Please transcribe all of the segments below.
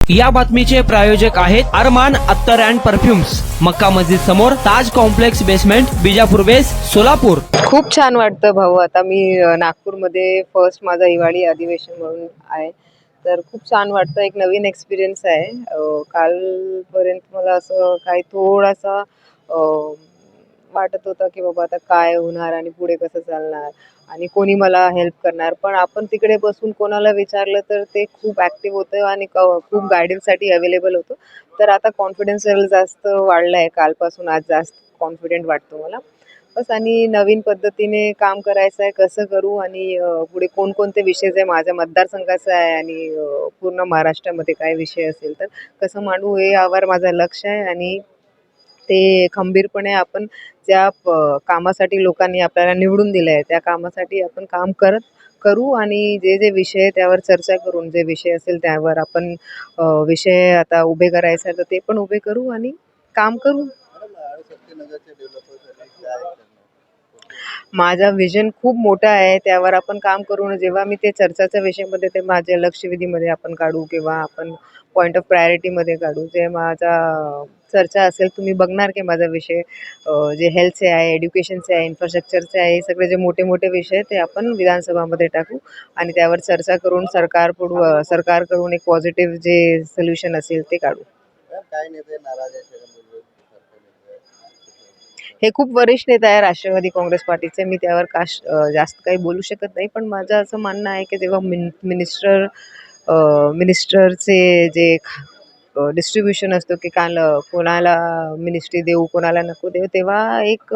या बातमीचे प्रायोजक आहेत अरमान अत्तर अँड परफ्युम्स, मक्का मस्जिद समोर, ताज कॉम्प्लेक्स बेसमेंट, बिजापूर बेस, सोलापूर। खूप छान वाटतं भाऊ. आता मी नागपूरमध्ये फर्स्ट माझा हिवाळी अधिवेशन म्हणून आहे, तर खूप छान वाटतं. एक नवीन एक्सपिरियन्स आहे. कालपर्यंत मला असं काही थोडासा वाटत होतं की बाबा आता काय होणार आणि पुढे कसं चालणार आणि कोणी मला हेल्प करणार. पण आपण तिकडे बसून कोणाला विचारलं तर ते खूप ॲक्टिव्ह होतं आणि खूप गायडन्ससाठी अवेलेबल होतं. तर आता कॉन्फिडन्स लेवल जास्त वाढला आहे. कालपासून आज जास्त कॉन्फिडेंट वाटतो मला. बस आणि नवीन पद्धतीने काम करायचं आहे, कसं करू आणि पुढे कोणकोणते विषय जे माझ्या मतदारसंघाचा आहे आणि पूर्ण महाराष्ट्रामध्ये काय विषय असेल तर कसं मांडू हे यावर माझं लक्ष आहे. आणि ते खंबीरपणे आपण ज्या कामासाठी लोकांनी आपल्याला निवडून दिलं आहे त्या कामासाठी आपण काम करू आणि जे जे विषय आहे त्यावर चर्चा करून जे विषय असेल त्यावर आपण विषय आता उभे करायचे तर ते पण उभे करू आणि काम करू. माझा विजन खूप मोठा आहे, त्यावर आपण काम करू. जेव्हा मी ते चर्चाच्या विषयामध्ये ते माझ्या लक्षवेधीमध्ये आपण काढू किंवा आपण पॉईंट ऑफ प्रायोरिटीमध्ये काढू. जे माझा चर्चा असेल तुम्ही बघणार की माझा विषय जे हेल्थचे आहे, एज्युकेशनचे आहे, इन्फ्रास्ट्रक्चरचे आहे, हे सगळे जे मोठे मोठे विषय आहेत ते आपण विधानसभामध्ये टाकू आणि त्यावर चर्चा करून सरकारकडून एक पॉझिटिव्ह जे सोल्युशन असेल ते काढू. हे खूप वरिष्ठ नेता आहे राष्ट्रवादी काँग्रेस पार्टीचे. मी त्यावर जास्त काही बोलू शकत नाही. पण माझं असं म्हणणं आहे की जेव्हा मिनिस्टरचे जे डिस्ट्रीब्युशन असतो की कोणाला मिनिस्ट्री देऊ कोणाला नको देऊ, तेव्हा एक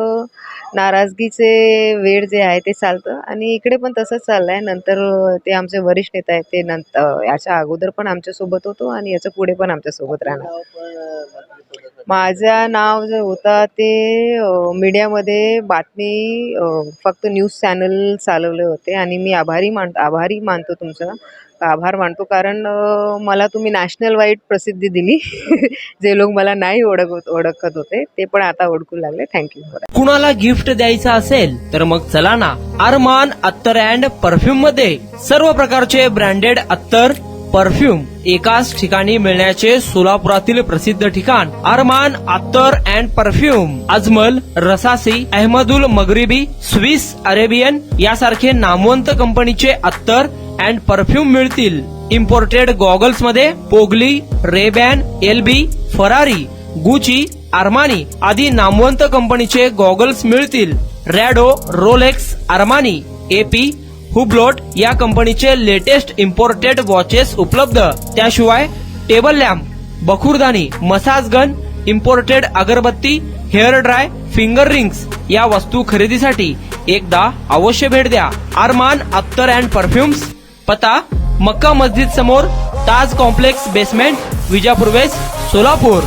नाराजगीचे वेळ जे आहे ते चालतं आणि इकडे पण तसंच चाललं आहे. नंतर ते आमचे वरिष्ठ नेता आहेत, ते नंतर याच्या अगोदर पण आमच्यासोबत होतो आणि याच्या पुढे पण आमच्यासोबत राहणार. माझं नाव जे होतं ते मीडियामध्ये बातमी फक्त न्यूज चॅनल चालवले होते आणि मी आभारी मानतो तुमचा. आभार मानतो कारण मला तुम्ही नॅशनल वाईड प्रसिद्धी दिली. जे लोक मला नाही ओळखत होते ते पण आता ओळखू लागले. थँक्यू. कुणाला गिफ्ट द्यायचं असेल तर मग चला ना अरमान अत्तर अँड परफ्यूम मध्ये. सर्व प्रकारचे ब्रँडेड अत्तर परफ्यूम एकाच ठिकाणी मिळण्याचे सोलापुरातील प्रसिद्ध ठिकाण Armaan Attar and perfume. Ajmal, Rasasi, Ahmed Al Maghribi, Swiss Arabian यासारखे नामवंत कंपनीचे अत्तर अँड परफ्यूम मिळतील. इम्पोर्टेड गॉगल्स मध्ये पोगली, RayBan, LB, Ferrari, Gucci, Armani आदी नामवंत कंपनीचे गॉगल्स मिळतील. रॅडो, रोलेक्स, आर्मानी, एपी, हुब्लोट या कंपनीचे लेटेस्ट इम्पोर्टेड वॉचेस उपलब्ध. त्याशिवाय टेबल लॅम्प, बखुरदानी, massage gun, imported agarbatti, hair dry, finger rings या वस्तू खरेदीसाठी एकदा अवश्य भेट द्या अरमान अत्तर अँड परफ्युम्स. पता मक्का मस्जिद समोर, Taj complex basement, Vijapur west, Solapur.